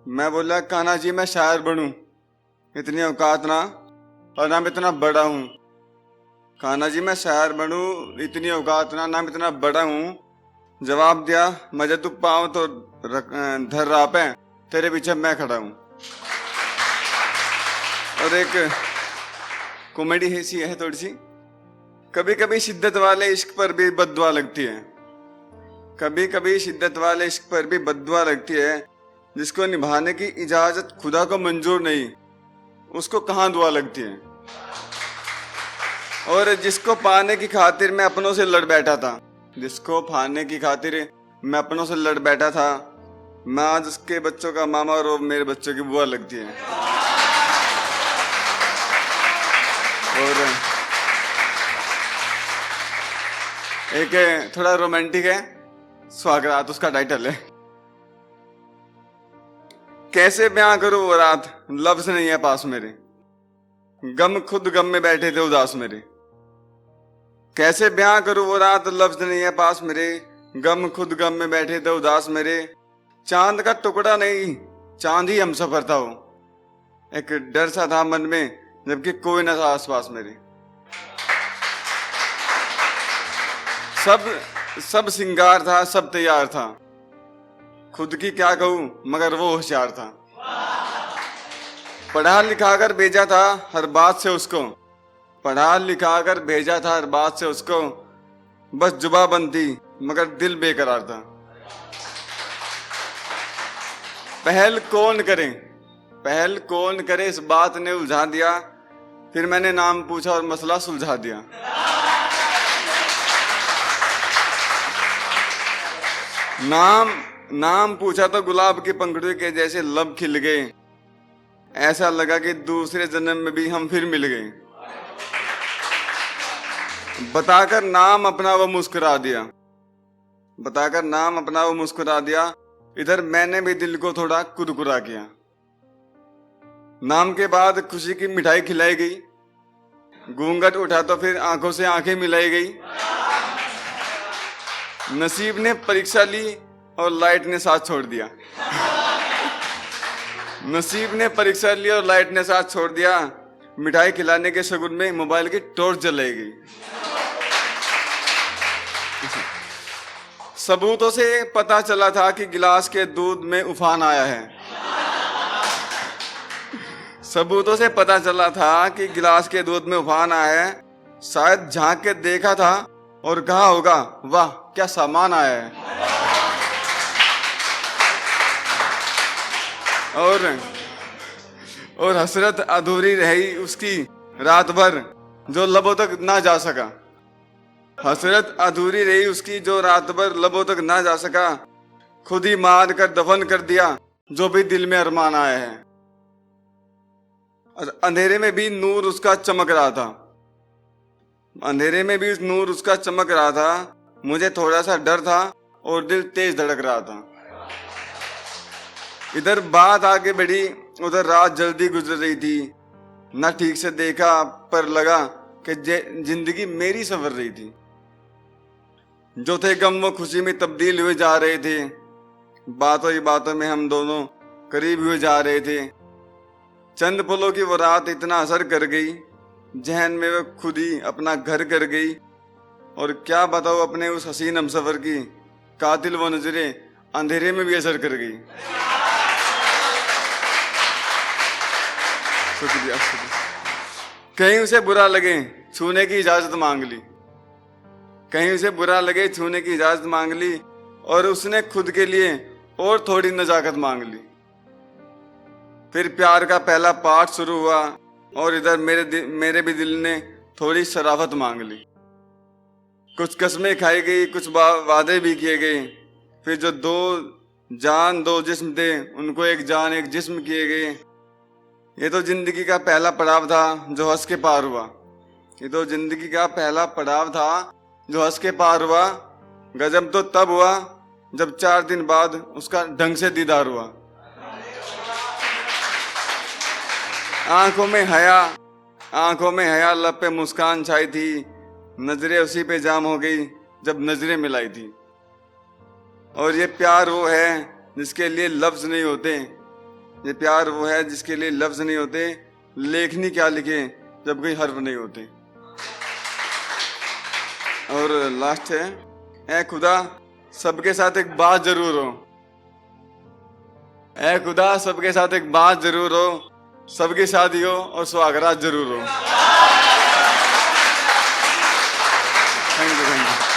मैं बोला कान्हा जी मैं शायर बनूं, इतनी औकात ना, और ना मैं इतना बड़ा हूँ। कान्हा जी मैं शायर बनूं, इतनी औकात ना, ना मैं इतना बड़ा हूँ। जवाब दिया मजे तू पाँव तो धर रहा पे, तेरे पीछे मैं खड़ा हूँ। और एक कॉमेडी ऐसी है थोड़ी सी, कभी कभी शिद्दत वाले इश्क पर भी बद्दुआ लगती है। कभी कभी शिद्दत वाले इश्क पर भी बद्दुआ लगती है। जिसको निभाने की इजाजत खुदा को मंजूर नहीं, उसको कहाँ दुआ लगती है। और जिसको पाने की खातिर मैं अपनों से लड़ बैठा था, जिसको पाने की खातिर मैं अपनों से लड़ बैठा था, मैं आज उसके बच्चों का मामा और वो मेरे बच्चों की बुआ लगती है। और एक थोड़ा रोमांटिक है, स्वागरात उसका टाइटल है। कैसे बयां करूं वो रात, लफ्ज नहीं है पास मेरे, गम खुद गम में बैठे थे उदास मेरे। कैसे बयां करूं वो रात, लफ्ज नहीं है पास मेरे, गम खुद गम में बैठे थे उदास मेरे। चांद का टुकड़ा नहीं, चांद ही हम सफर था वो। एक डर सा था मन में, जबकि कोई न था आसपास मेरे। सब सिंगार था, सब तैयार था, खुद की क्या कहूं मगर वो होशियार था। पढ़ा लिखा कर भेजा था हर बात से उसको, पढ़ा लिखा कर भेजा था हर बात से उसको। बस जुबा बंद थी मगर दिल बेकरार था। पहल कौन करे, पहल कौन करे इस बात ने उलझा दिया। फिर मैंने नाम पूछा और मसला सुलझा दिया। नाम पूछा तो गुलाब की पंखुड़ी के जैसे लब खिल गए। ऐसा लगा कि दूसरे जन्म में भी हम फिर मिल गए। बताकर नाम अपना वो मुस्कुरा दिया, बताकर नाम अपना वो मुस्कुरा दिया। इधर मैंने भी दिल को थोड़ा कुरकुरा किया। नाम के बाद खुशी की मिठाई खिलाई गई। घूंघट उठा तो फिर आंखों से आंखें मिलाई गई। नसीब ने परीक्षा ली और लाइट ने साथ छोड़ दिया। नसीब ने परीक्षा ली और लाइट ने साथ छोड़ दिया। मिठाई खिलाने के शगुन में मोबाइल की टॉर्च जलाई गई। सबूतों से पता चला था कि गिलास के दूध में उफान आया है। सबूतों से पता चला था कि गिलास के दूध में उफान आया है। शायद झांक के देखा था और कहा होगा वाह क्या सामान आया है। और हसरत अधूरी रही उसकी रात भर, जो लबों तक ना जा सका। हसरत अधूरी रही उसकी जो रात भर लबों तक ना जा सका। खुद ही मार कर दफन कर दिया जो भी दिल में अरमान आया है। और अंधेरे में भी नूर उसका चमक रहा था, अंधेरे में भी नूर उसका चमक रहा था। मुझे थोड़ा सा डर था और दिल तेज धड़क रहा था। इधर बात आगे बढ़ी, उधर रात जल्दी गुजर रही थी। ना ठीक से देखा पर लगा कि जिंदगी मेरी सवर रही थी। जो थे गम वो खुशी में तब्दील हुए जा रहे थे। बातों ही बातों में हम दोनों करीब हुए जा रहे थे। चंद पलों की वो रात इतना असर कर गई, जहन में वो खुद ही अपना घर कर गई। और क्या बताओ अपने उस हसीन हमसफर की, कातिल वो नजरें अंधेरे में भी असर कर गई। शुक्रिया। कहीं उसे बुरा लगे छूने की इजाजत मांग ली, कहीं उसे बुरा लगे छूने की इजाजत मांग ली। और उसने खुद के लिए और थोड़ी नजाकत मांग ली। फिर प्यार का पहला पाठ शुरू हुआ और इधर मेरे भी दिल ने थोड़ी शराफत मांग ली। कुछ कस्में खाई गई, कुछ वादे भी किए गए। फिर जो दो जान दो जिस्म थे, उनको एक जान एक जिस्म किए गए। ये तो जिंदगी का पहला पड़ाव था जो हंस के पार हुआ। ये तो जिंदगी का पहला पड़ाव था जो हंस के पार हुआ। गजब तो तब हुआ जब 4 दिन बाद उसका ढंग से दीदार हुआ। आंखों में हया, लब पे मुस्कान छाई थी। नजरें उसी पे जाम हो गई जब नजरें मिलाई थी। और ये प्यार वो है जिसके लिए लफ्ज नहीं होते, ये प्यार वो है जिसके लिए लफ्ज नहीं होते, लेखनी क्या लिखे जब कोई हर्फ नहीं होते। और लास्ट है, ऐ खुदा सबके साथ एक बात जरूर हो, ऐ खुदा सबके साथ एक बात जरूर हो, सबकी शादी हो और सुहागरात जरूर हो। Thank you.